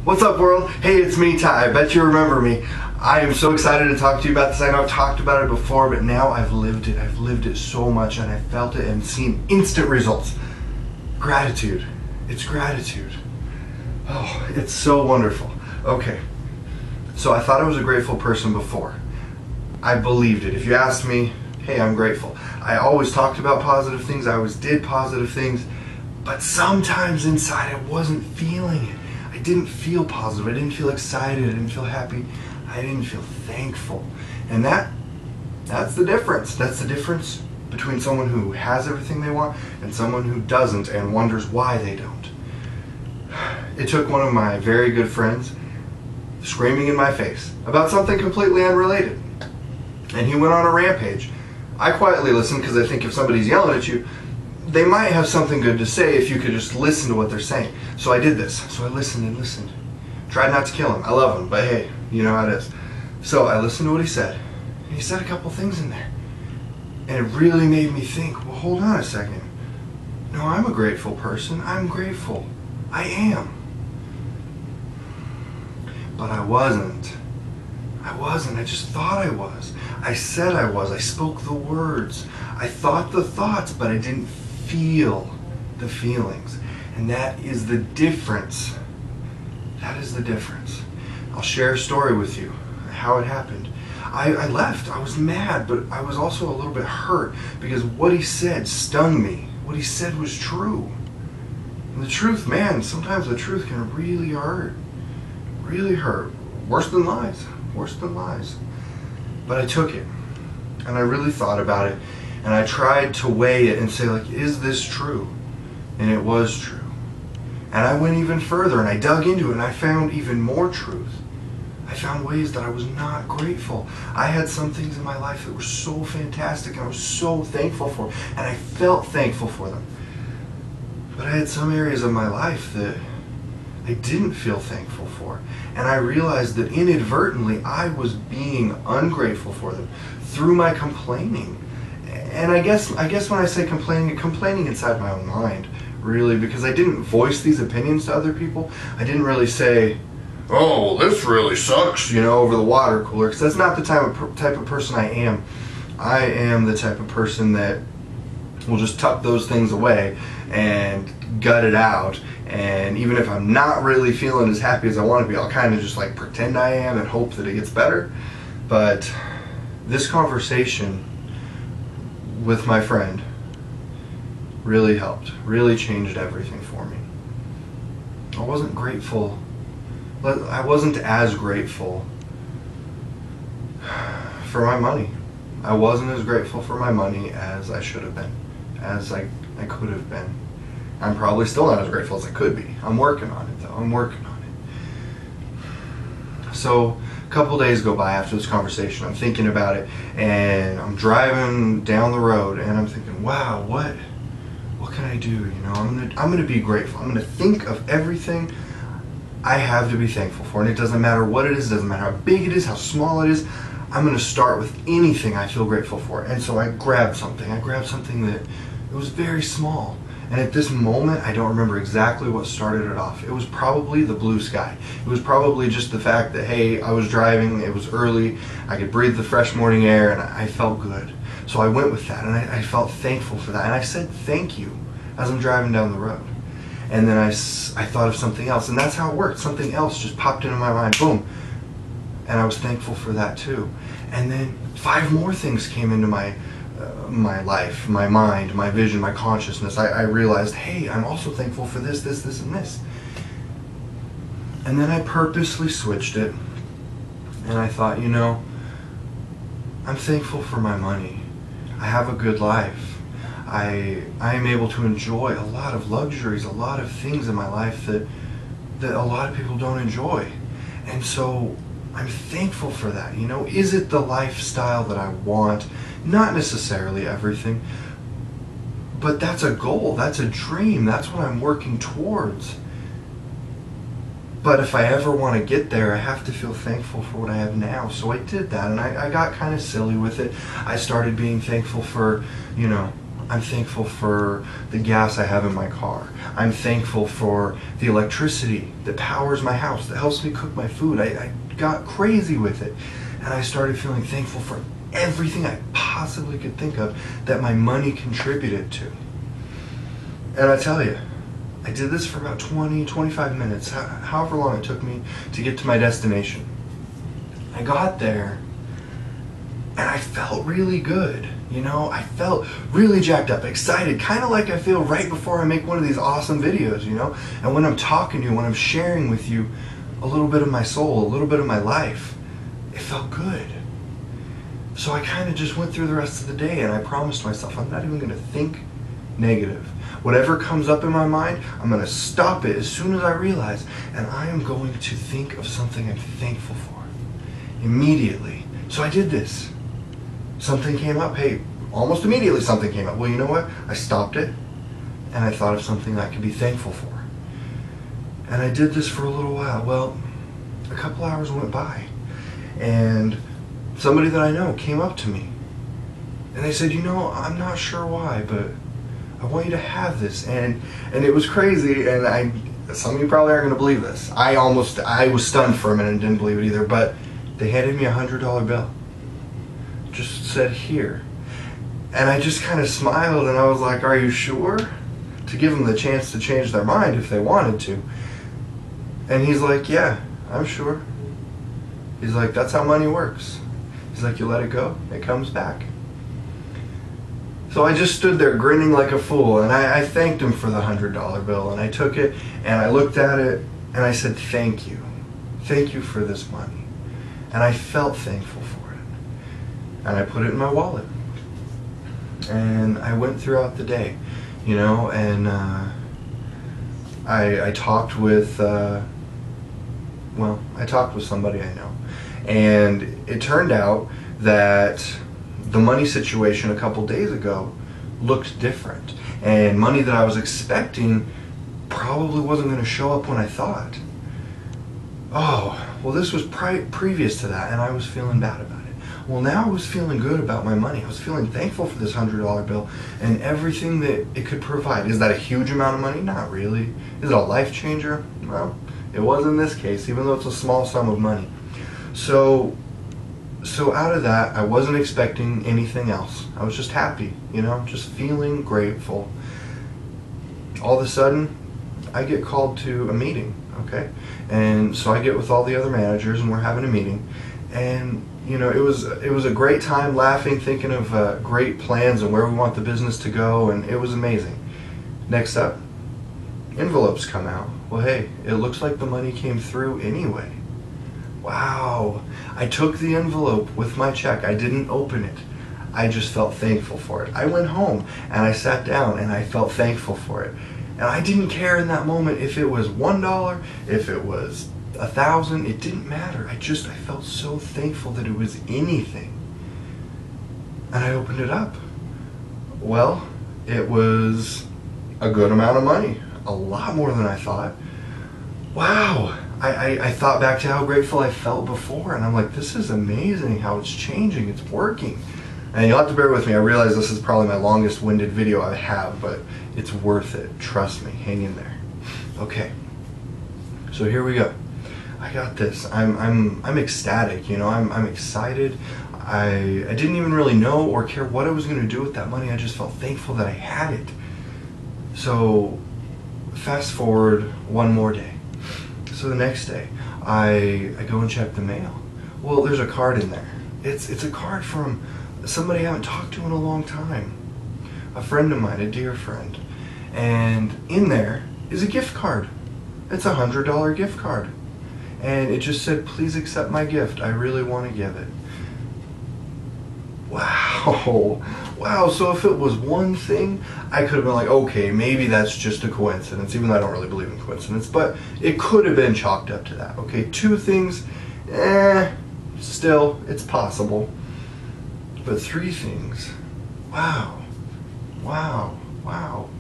What's up, world? Hey, it's me, Ty. I bet you remember me. I am so excited to talk to you about this. I know I've talked about it before, but now I've lived it. I've lived it so much, and I felt it and seen instant results. Gratitude. It's gratitude. Oh, it's so wonderful. Okay, so I thought I was a grateful person before. I believed it. If you asked me, hey, I'm grateful. I always talked about positive things. I always did positive things, but sometimes inside I wasn't feeling it. I didn't feel positive. I didn't feel excited. I didn't feel happy. I didn't feel thankful. And that's the difference. That's the difference between someone who has everything they want and someone who doesn't and wonders why they don't. It took one of my very good friends screaming in my face about something completely unrelated. And he went on a rampage. I quietly listened because I think if somebody's yelling at you, they might have something good to say if you could just listen to what they're saying. So I did this. So I listened and listened. Tried not to kill him. I love him, but hey, you know how it is. So I listened to what he said. And he said a couple things in there. And it really made me think, well, hold on a second. No, I'm a grateful person. I'm grateful. I am. But I wasn't. I just thought I was. I said I was. I spoke the words. I thought the thoughts, but I didn't feel the feelings. And that is the difference. That is the difference. I'll share a story with you, how it happened. I left. I was mad, but I was also a little bit hurt because what he said stung me. What he said was true. And the truth, man, sometimes the truth can really hurt. Really hurt. Worse than lies. Worse than lies. But I took it. And I really thought about it. And I tried to weigh it and say, like, is this true? And it was true. And I went even further and I dug into it and I found even more truth. I found ways that I was not grateful. I had some things in my life that were so fantastic and I was so thankful for. And I felt thankful for them. But I had some areas of my life that I didn't feel thankful for. And I realized that inadvertently I was being ungrateful for them through my complaining. And I guess when I say complaining inside my own mind, really, because I didn't voice these opinions to other people. I didn't really say, oh, this really sucks, over the water cooler, because that's not the type of person I am. I am the type of person that will just tuck those things away and gut it out. And even if I'm not really feeling as happy as I want to be, I'll kind of just like pretend I am and hope that it gets better. But this conversation with my friend really helped, really changed everything for me. I wasn't grateful. I wasn't as grateful for my money. I wasn't as grateful for my money as I should have been, as I could have been. I'm probably still not as grateful as I could be. I'm working on it, though. I'm working on it. So a couple days go by after this conversation. I'm thinking about it, and I'm driving down the road, and I'm thinking, wow, what can I do? I'm gonna be grateful. I'm gonna think of everything I have to be thankful for, and it doesn't matter what it is. It doesn't matter how big it is, how small it is. I'm gonna start with anything I feel grateful for. And so I grabbed something. I grabbed something that it was very small. And at this moment, I don't remember exactly what started it off. It was probably the blue sky. It was probably just the fact that, hey, I was driving, it was early, I could breathe the fresh morning air, and I felt good. So I went with that, and I felt thankful for that. And I said thank you as I'm driving down the road. And then I thought of something else, and that's how it worked. Something else just popped into my mind, boom. And I was thankful for that too. And then 5 more things came into my life, my mind, my vision, my consciousness. I realized, hey, I'm also thankful for this, this, this, and this. And then I purposely switched it, and I thought, I'm thankful for my money. I have a good life. I am able to enjoy a lot of luxuries, a lot of things in my life that a lot of people don't enjoy. And so I'm thankful for that. Is it the lifestyle that I want? Not necessarily everything, but that's a goal, that's a dream, that's what I'm working towards. But if I ever want to get there, I have to feel thankful for what I have now. So I did that, and I got kind of silly with it. I started being thankful for, I'm thankful for the gas I have in my car. I'm thankful for the electricity that powers my house, that helps me cook my food. I got crazy with it. And I started feeling thankful for everything I possibly could think of that my money contributed to. And I tell you, I did this for about 20, 25 minutes, however long it took me to get to my destination. I got there, and I felt really good. You know, I felt really jacked up, excited, kind of like I feel right before I make one of these awesome videos, you know? And when I'm talking to you, when I'm sharing with you a little bit of my soul, a little bit of my life, it felt good. So I kind of just went through the rest of the day, and I promised myself I'm not even going to think negative. Whatever comes up in my mind, I'm going to stop it as soon as I realize, and I am going to think of something I'm thankful for immediately. So I did this. Something came up. Hey, almost immediately something came up. Well, you know what? I stopped it, and I thought of something I could be thankful for. And I did this for a little while. Well, a couple hours went by, and somebody that I know came up to me, and they said, you know, I'm not sure why, but I want you to have this. And it was crazy, and some of you probably aren't going to believe this. I was stunned for a minute and didn't believe it either, but they handed me a $100 bill. Just said, here. And I just kind of smiled, and I was like, are you sure? To give them the chance to change their mind if they wanted to. And he's like, yeah, I'm sure. He's like, that's how money works. He's like, you let it go, it comes back. So I just stood there grinning like a fool, and I thanked him for the $100 bill, and I took it, and I looked at it, and I said, thank you. Thank you for this money. And I felt thankful for it. And I put it in my wallet. And I went throughout the day, you know, and I talked with, I talked with somebody I know. And it turned out that the money situation a couple days ago looked different, and money that I was expecting probably wasn't going to show up when I thought. Oh, well, this was previous to that, and I was feeling bad about it. Well, now I was feeling good about my money. I was feeling thankful for this $100 bill and everything that it could provide. Is that a huge amount of money? Not really. Is it a life changer? Well, it was in this case, even though it's a small sum of money. So out of that, I wasn't expecting anything else. I was just happy, you know, just feeling grateful. All of a sudden, I get called to a meeting, okay? And so I get with all the other managers, and we're having a meeting. And, you know, it was a great time, laughing, thinking of great plans and where we want the business to go, and it was amazing. Next up, envelopes come out. Well, hey, it looks like the money came through anyway. Wow. I took the envelope with my check. I didn't open it. I just felt thankful for it. I went home and I sat down and I felt thankful for it. And I didn't care in that moment if it was $1, if it was 1,000, it didn't matter. I felt so thankful that it was anything. And I opened it up. Well, it was a good amount of money. A lot more than I thought. Wow. I thought back to how grateful I felt before, and I'm like, this is amazing how it's changing, it's working. And you'll have to bear with me, I realize this is probably my longest winded video I have, but it's worth it, trust me, hang in there. Okay, so here we go. I got this, I'm ecstatic, you know, I'm excited. I didn't even really know or care what I was going to do with that money, I just felt thankful that I had it. So, fast forward one more day. So the next day, I go and check the mail. Well, there's a card in there. It's a card from somebody I haven't talked to in a long time. A friend of mine, a dear friend. And in there is a gift card. It's a $100 gift card. And it just said, please accept my gift. I really want to give it. Wow. Wow, so if it was one thing, I could have been like, okay, maybe that's just a coincidence, even though I don't really believe in coincidence, but it could have been chalked up to that. Okay, 2 things, still, it's possible. But 3 things, wow, wow, wow.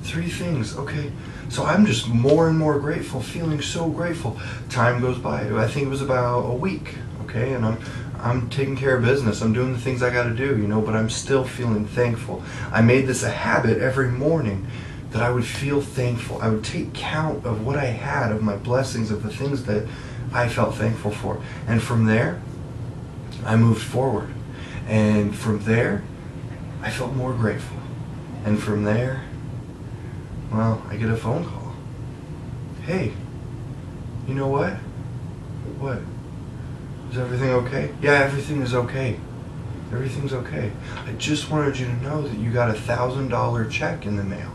3 things, okay. So I'm just more and more grateful, feeling so grateful. Time goes by, I think it was about a week, okay, and I'm taking care of business. I'm doing the things I got to do, but I'm still feeling thankful. I made this a habit every morning that I would feel thankful. I would take count of what I had, of my blessings, of the things that I felt thankful for. And from there, I moved forward. And from there, I felt more grateful. And from there, well, I get a phone call. Hey, you know what? What? Is everything okay? Yeah, everything is okay. Everything's okay. I just wanted you to know that you got a $1,000 check in the mail.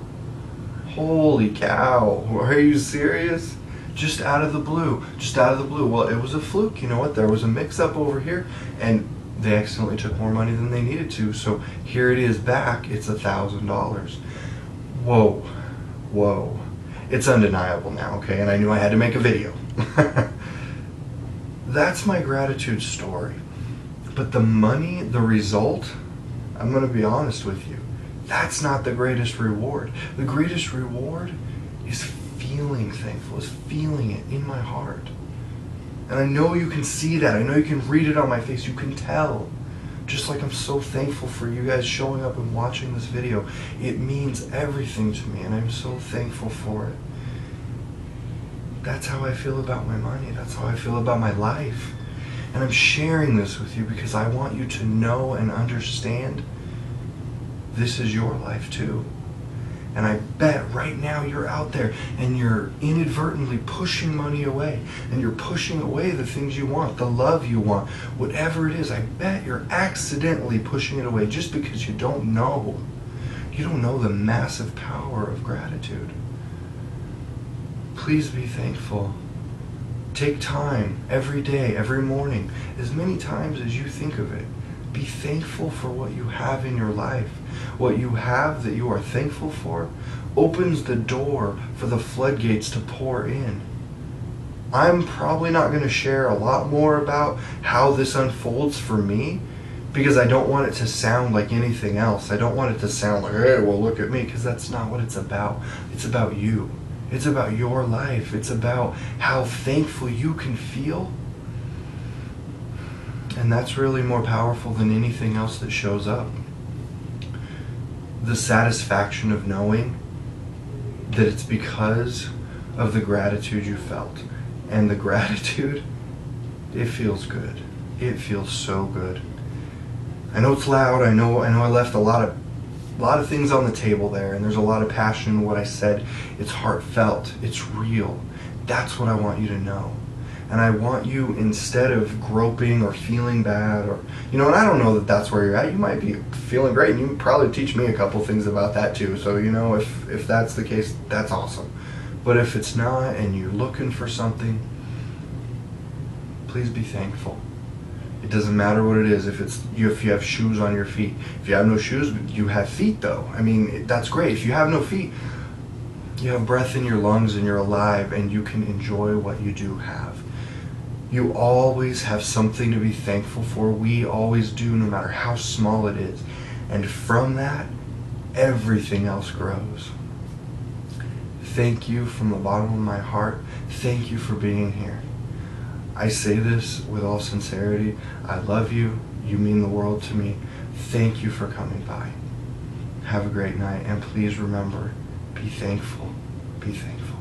Holy cow. Are you serious? Just out of the blue. Just out of the blue. Well, it was a fluke. You know what? There was a mix-up over here, and they accidentally took more money than they needed to. So here it is back. It's $1,000. Whoa. Whoa. It's undeniable now, okay? And I knew I had to make a video. That's my gratitude story. But the money, the result, I'm going to be honest with you, that's not the greatest reward. The greatest reward is feeling thankful, is feeling it in my heart. And I know you can see that. I know you can read it on my face. You can tell. Just like I'm so thankful for you guys showing up and watching this video. It means everything to me, and I'm so thankful for it. That's how I feel about my money. That's how I feel about my life. And I'm sharing this with you because I want you to know and understand this is your life too. And I bet right now you're out there and you're inadvertently pushing money away. And you're pushing away the things you want, the love you want, whatever it is. I bet you're accidentally pushing it away just because you don't know. You don't know the massive power of gratitude. Please be thankful. Take time every day, every morning, as many times as you think of it. Be thankful for what you have in your life. What you have that you are thankful for opens the door for the floodgates to pour in. I'm probably not going to share a lot more about how this unfolds for me because I don't want it to sound like anything else. I don't want it to sound like, hey, well, look at me, because that's not what it's about. It's about you. It's about your life. It's about how thankful you can feel. And that's really more powerful than anything else that shows up. The satisfaction of knowing that it's because of the gratitude you felt. And the gratitude, it feels good. It feels so good. I know it's loud. I know I left a lot of things on the table there, and there's a lot of passion in what I said. It's heartfelt. It's real. That's what I want you to know. And I want you, instead of groping or feeling bad, or, and I don't know that that's where you're at. You might be feeling great, and you can probably teach me a couple things about that too. So, if that's the case, that's awesome. But if it's not, and you're looking for something, please be thankful. It doesn't matter what it is. If you have shoes on your feet. If you have no shoes, you have feet though. I mean, that's great. If you have no feet, you have breath in your lungs and you're alive, and you can enjoy what you do have. You always have something to be thankful for. We always do, no matter how small it is. And from that, everything else grows. Thank you from the bottom of my heart. Thank you for being here. I say this with all sincerity. I love you. You mean the world to me. Thank you for coming by. Have a great night, and please remember, be thankful. Be thankful.